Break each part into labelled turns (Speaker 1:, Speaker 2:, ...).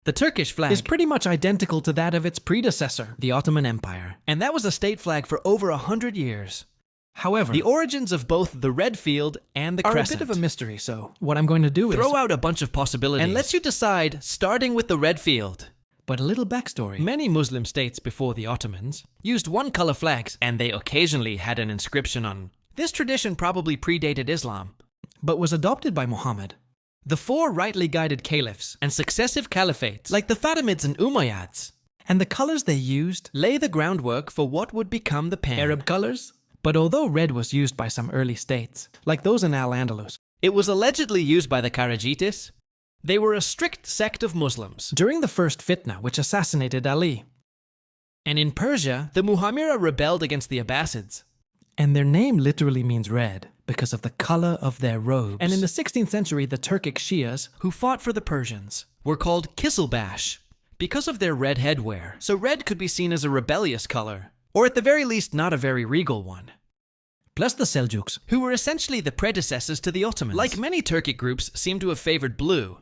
Speaker 1: The Turkish flag is pretty much identical to that of its predecessor, the Ottoman Empire, and that was a state flag for over 100 years. However, the origins of both the red field and the crescent
Speaker 2: are a bit of a mystery, so what I'm going to do is
Speaker 1: throw out a bunch of possibilities and let you decide, starting with the red field.
Speaker 2: But a little backstory.
Speaker 1: Many Muslim states before the Ottomans used one-color flags, and they occasionally had an inscription on. This tradition probably predated Islam,
Speaker 2: but was adopted by Muhammad.
Speaker 1: The four rightly guided caliphs and successive caliphates, like the Fatimids and Umayyads,
Speaker 2: and the colors they used
Speaker 1: lay the groundwork for what would become the
Speaker 2: Arab colors. But although red was used by some early states, like those in Al-Andalus,
Speaker 1: it was allegedly used by the Karajitis. They were a strict sect of Muslims
Speaker 2: during the first fitna which assassinated Ali.
Speaker 1: And in Persia, the Muhammira rebelled against the Abbasids.
Speaker 2: And their name literally means red because of the color of their robes. And in the 16th century, the Turkic Shias,
Speaker 1: who fought for the Persians, were called Kisilbash because of their red headwear. So red could be seen as a rebellious color, or at the very least not a very regal one.
Speaker 2: Plus the Seljuks,
Speaker 1: who were essentially the predecessors to the Ottomans. Like many Turkic groups, seem to have favored blue.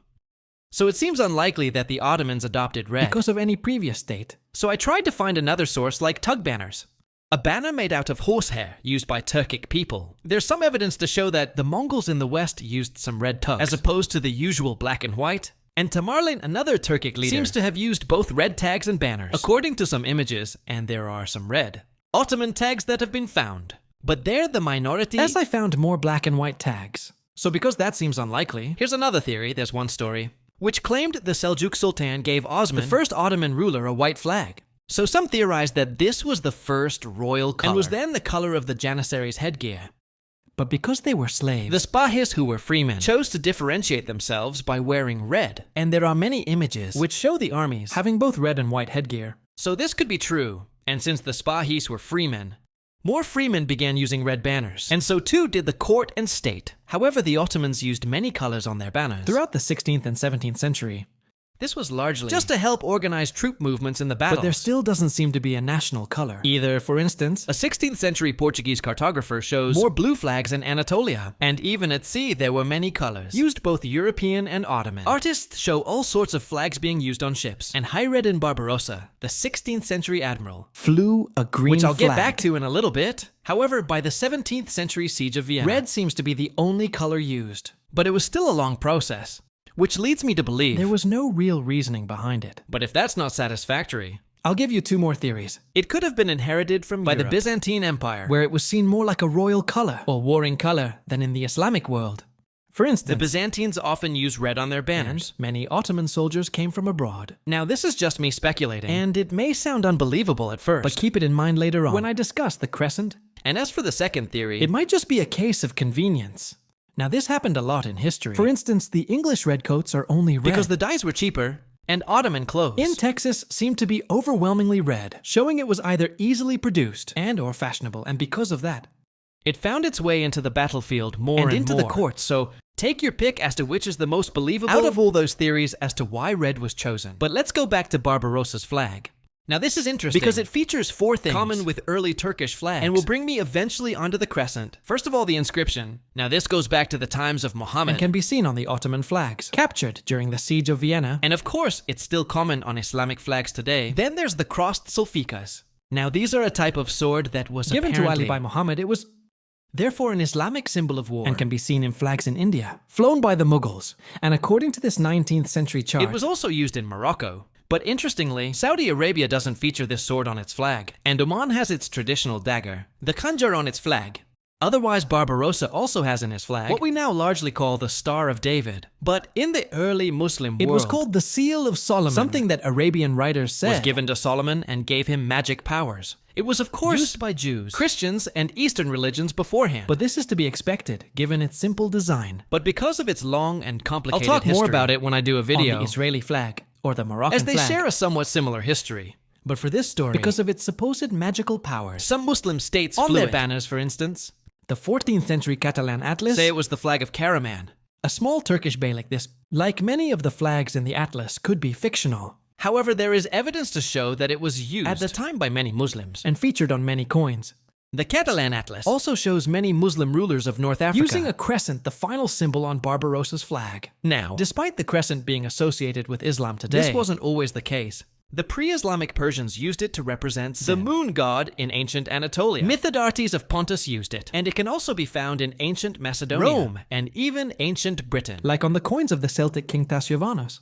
Speaker 1: So it seems unlikely that the Ottomans adopted red
Speaker 2: because of any previous state.
Speaker 1: So I tried to find another source like tug banners, a banner made out of horsehair used by Turkic people. There's some evidence to show that the Mongols in the West used some red tugs, as opposed to the usual black and white. And Tamerlane, another Turkic leader, seems to have used both red tags and banners. According to some images, and there are some red, Ottoman tags that have been found. But they're the minority,
Speaker 2: as I found more black and white tags.
Speaker 1: So because that seems unlikely, here's another theory, there's one story, which claimed the Seljuk Sultan gave Osman, the first Ottoman ruler, a white flag. So some theorized that this was the first royal color, and was then the color of the Janissaries' headgear.
Speaker 2: But because they were slaves,
Speaker 1: the Spahis, who were freemen, chose to differentiate themselves by wearing red.
Speaker 2: And there are many images which show the armies having both red and white headgear.
Speaker 1: So this could be true, and since the Spahis were freemen, more freemen began using red banners, and so too did the court and state. However, the Ottomans used many colors on their banners
Speaker 2: throughout the 16th and 17th century.
Speaker 1: This was largely just to help organize troop movements in the battles.
Speaker 2: But there still doesn't seem to be a national color. Either, for instance,
Speaker 1: a 16th century Portuguese cartographer shows more blue flags in Anatolia, and even at sea there were many colors, used both European and Ottoman. Artists show all sorts of flags being used on ships, and Hayreddin Barbarossa, the 16th century admiral,
Speaker 2: flew a green
Speaker 1: which I'll
Speaker 2: flag.
Speaker 1: get back to in a little bit. However, by the 17th century siege of Vienna,
Speaker 2: red seems to be the only color used.
Speaker 1: But it was still a long process, which leads me to believe
Speaker 2: there was no real reasoning behind it.
Speaker 1: But if that's not satisfactory,
Speaker 2: I'll give you two more theories.
Speaker 1: It could have been inherited from by the Byzantine Empire,
Speaker 2: where it was seen more like a royal color or warring color than in the Islamic world. For instance,
Speaker 1: the Byzantines often used red on their banners.
Speaker 2: And many Ottoman soldiers came from abroad.
Speaker 1: Now this is just me speculating,
Speaker 2: and it may sound unbelievable at first, but keep it in mind later on when I discuss the crescent.
Speaker 1: And as for the second theory,
Speaker 2: it might just be a case of convenience. Now this happened a lot in history. For instance, the English redcoats are only red
Speaker 1: because the dyes were cheaper, and Ottoman clothes
Speaker 2: in Texas seemed to be overwhelmingly red, showing it was either easily produced and or fashionable, and because of that,
Speaker 1: it found its way into the battlefield more and into
Speaker 2: more.
Speaker 1: the courts. So take your pick as to which is the most believable out of all those theories as to why red was chosen. But let's go back to Barbarossa's flag. Now this is interesting because it features four things common with early Turkish flags and will bring me eventually onto the crescent. First of all, the inscription. Now this goes back to the times of Muhammad
Speaker 2: and can be seen on the Ottoman flags, captured during the siege of Vienna.
Speaker 1: And of course, it's still common on Islamic flags today. Then there's the crossed sulfikas. Now these are a type of sword that was
Speaker 2: given to Ali by Muhammad. It was therefore an Islamic symbol of war and can be seen in flags in India, flown by the Mughals. And according to this 19th century chart,
Speaker 1: it was also used in Morocco. But interestingly, Saudi Arabia doesn't feature this sword on its flag, and Oman has its traditional dagger, the khanjar, on its flag. Otherwise, Barbarossa also has in his flag what we now largely call the Star of David. But in the early Muslim world,
Speaker 2: it was called the Seal of Solomon, something that Arabian writers said
Speaker 1: was given to Solomon and gave him magic powers. It was of course
Speaker 2: used by Jews,
Speaker 1: Christians, and Eastern religions beforehand.
Speaker 2: But this is to be expected, given its simple design.
Speaker 1: But because of its long and complicated
Speaker 2: I'll talk
Speaker 1: history
Speaker 2: more about it when I do a video
Speaker 1: on
Speaker 2: the Israeli flag or the Moroccan
Speaker 1: as they
Speaker 2: flag.
Speaker 1: share a somewhat similar history.
Speaker 2: But for this story, because of its supposed magical powers,
Speaker 1: some Muslim states
Speaker 2: on
Speaker 1: flew
Speaker 2: their
Speaker 1: it.
Speaker 2: banners, for instance, the 14th century Catalan Atlas,
Speaker 1: say it was the flag of Karaman.
Speaker 2: A small Turkish beylik. This, like many of the flags in the Atlas, could be fictional.
Speaker 1: However, there is evidence to show that it was used at the time by many Muslims
Speaker 2: and featured on many coins.
Speaker 1: The Catalan Atlas
Speaker 2: also shows many Muslim rulers of North Africa using a crescent, the final symbol on Barbarossa's flag. Now, despite the crescent being associated with Islam today,
Speaker 1: this wasn't always the case. The pre-Islamic Persians used it to represent the moon god in ancient Anatolia. Mithridates of Pontus used it, and it can also be found in ancient Macedonia, Rome, and even ancient Britain.
Speaker 2: Like on the coins of the Celtic king Tassiovanus.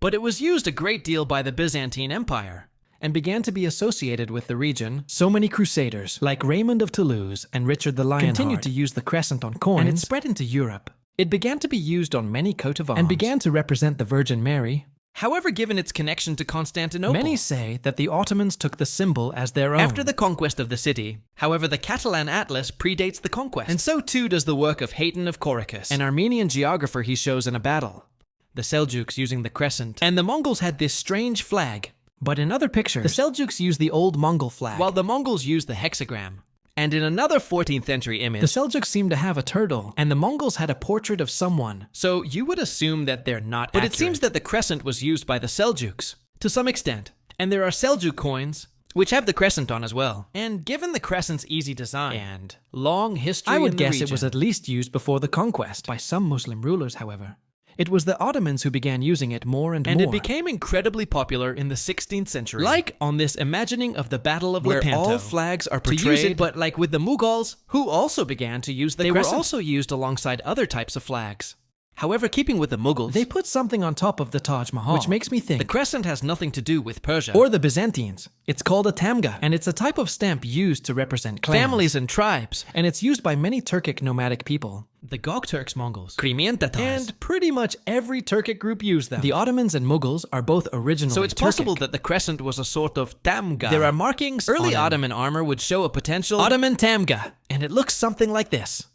Speaker 1: But it was used a great deal by the Byzantine Empire,
Speaker 2: and began to be associated with the region. So many crusaders, like Raymond of Toulouse and Richard the Lionheart, continued to use the crescent on coins, and it spread into Europe. It began to be used on many coat of arms, and began to represent the Virgin Mary.
Speaker 1: However, given its connection to Constantinople,
Speaker 2: many say that the Ottomans took the symbol as their own
Speaker 1: after the conquest of the city. However, the Catalan Atlas predates the conquest, and so too does the work of Hayton of Coricus,
Speaker 2: an Armenian geographer he shows in a battle. The Seljuks using the crescent,
Speaker 1: and the Mongols had this strange flag.
Speaker 2: But in other pictures, the Seljuks used the old Mongol flag,
Speaker 1: while the Mongols used the hexagram. And in another 14th century image,
Speaker 2: the Seljuks seemed to have a turtle, and the Mongols had a portrait of someone.
Speaker 1: So you would assume that they're not accurate. But it seems that the crescent was used by the Seljuks, to some extent. And there are Seljuk coins, which have the crescent on as well. And given the crescent's easy design and long history
Speaker 2: I would
Speaker 1: in the
Speaker 2: guess
Speaker 1: region,
Speaker 2: it was at least used before the conquest. By some Muslim rulers, however. It was the Ottomans who began using it more and more.
Speaker 1: And it became incredibly popular in the 16th century. Like on this imagining of the Battle of
Speaker 2: where
Speaker 1: Lepanto,
Speaker 2: all flags are portrayed.
Speaker 1: To use it, but like with the Mughals, who also began to use the crescent. They were also used alongside other types of flags. However, keeping with the Mughals,
Speaker 2: they put something on top of the Taj Mahal, which makes me think
Speaker 1: the crescent has nothing to do with Persia
Speaker 2: or the Byzantines. It's called a tamga, and it's a type of stamp used to represent clans,
Speaker 1: families and tribes,
Speaker 2: and it's used by many Turkic nomadic people.
Speaker 1: The Gokturks Mongols, Crimean Tatars,
Speaker 2: and pretty much every Turkic group used them. The Ottomans and Mughals are both originally
Speaker 1: so it's
Speaker 2: Turkic.
Speaker 1: Possible that the crescent was a sort of tamga.
Speaker 2: There are markings.
Speaker 1: Early Ottoman armor would show a potential
Speaker 2: Ottoman tamga, and it looks something like this.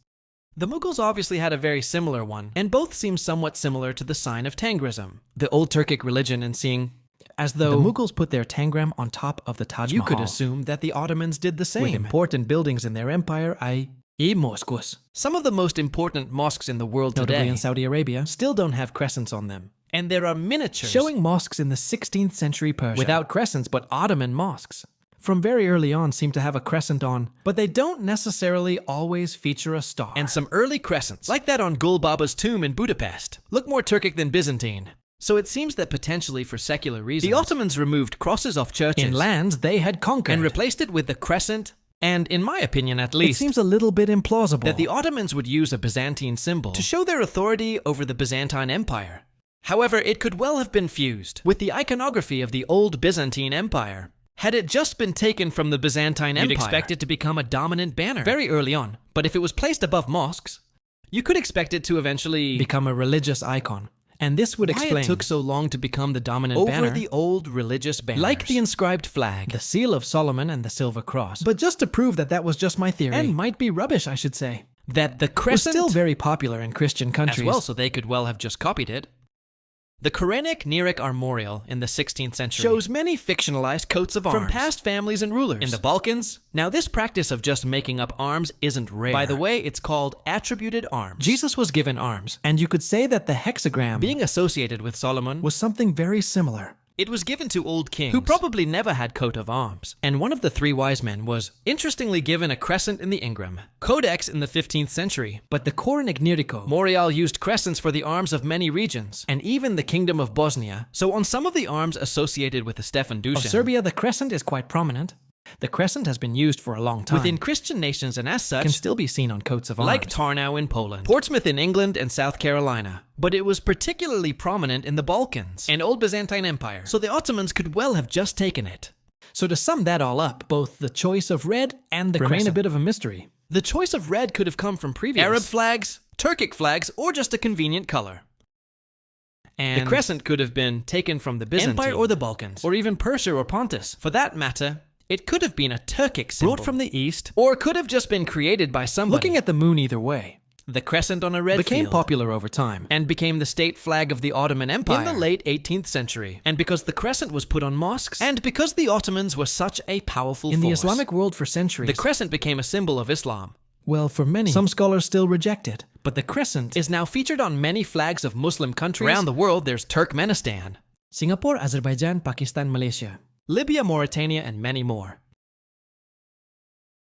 Speaker 1: The Mughals obviously had a very similar one, and both seem somewhat similar to the sign of Tangrism,
Speaker 2: the old Turkic religion, and seeing as though the Mughals put their tangram on top of the Taj Mahal.
Speaker 1: You could assume that the Ottomans did the same.
Speaker 2: With important buildings in their empire, i.e. mosques.
Speaker 1: Some of the most important mosques in the world
Speaker 2: notably
Speaker 1: today,
Speaker 2: in Saudi Arabia, still don't have crescents on them.
Speaker 1: And there are miniatures
Speaker 2: showing mosques in the 16th century Persia without crescents, but Ottoman mosques from very early on seem to have a crescent on, but they don't necessarily always feature a star.
Speaker 1: And some early crescents, like that on Gul Baba's tomb in Budapest, look more Turkic than Byzantine. So it seems that potentially for secular reasons, the Ottomans removed crosses off churches
Speaker 2: in lands they had conquered
Speaker 1: and replaced it with the crescent. And in my opinion at least,
Speaker 2: it seems a little bit implausible
Speaker 1: that the Ottomans would use a Byzantine symbol to show their authority over the Byzantine Empire. However, it could well have been fused with the iconography of the old Byzantine Empire. Had it just been taken from the Byzantine Empire, you'd expect it to become a dominant banner very early on. But if it was placed above mosques, you could expect it to eventually
Speaker 2: become a religious icon. And this would explain
Speaker 1: why it took so long to become the dominant banner over the old religious banners.
Speaker 2: Like the inscribed flag, the seal of Solomon, and the silver cross. But just to prove that that was just my theory, and might be rubbish, I should say,
Speaker 1: that the crescent
Speaker 2: was still very popular in Christian countries
Speaker 1: as well, so they could well have just copied it. The Quranic Neric Armorial in the 16th century shows many fictionalized coats of arms from past families and rulers in the Balkans. Now, this practice of just making up arms isn't rare. By the way, it's called attributed arms.
Speaker 2: Jesus was given arms, and you could say that the hexagram,
Speaker 1: being associated with Solomon,
Speaker 2: was something very similar.
Speaker 1: It was given to old kings who probably never had coat of arms. And one of the three wise men was, interestingly, given a crescent in the Ingram Codex in the 15th century.
Speaker 2: But the Koranic Nerico
Speaker 1: Morial used crescents for the arms of many regions, and even the Kingdom of Bosnia. So on some of the arms associated with the Stefan Dusan
Speaker 2: of Serbia, the crescent is quite prominent. The crescent has been used for a long time
Speaker 1: within Christian nations, and as such
Speaker 2: can still be seen on coats of arms.
Speaker 1: Like Tarnow in Poland, Portsmouth in England, and South Carolina. But it was particularly prominent in the Balkans and Old Byzantine Empire, so the Ottomans could well have just taken it.
Speaker 2: So to sum that all up, both the choice of red and the crescent remain a bit of a mystery.
Speaker 1: The choice of red could have come from previous Arab flags, Turkic flags, or just a convenient color. And the crescent could have been taken from the Byzantine Empire or the Balkans, or even Persia or Pontus. For that matter, it could have been a Turkic symbol
Speaker 2: brought from the east,
Speaker 1: or could have just been created by somebody.
Speaker 2: Looking at the moon either way,
Speaker 1: the crescent on a red
Speaker 2: became
Speaker 1: field
Speaker 2: popular over time
Speaker 1: and became the state flag of the Ottoman Empire in the late 18th century. And because the crescent was put on mosques, and because the Ottomans were such a powerful
Speaker 2: in
Speaker 1: force
Speaker 2: the Islamic world for centuries,
Speaker 1: the crescent became a symbol of Islam.
Speaker 2: Well, for many, some scholars still reject it, but the crescent
Speaker 1: is now featured on many flags of Muslim countries. Around the world, there's Turkmenistan,
Speaker 2: Singapore, Azerbaijan, Pakistan, Malaysia,
Speaker 1: Libya, Mauritania, and many more.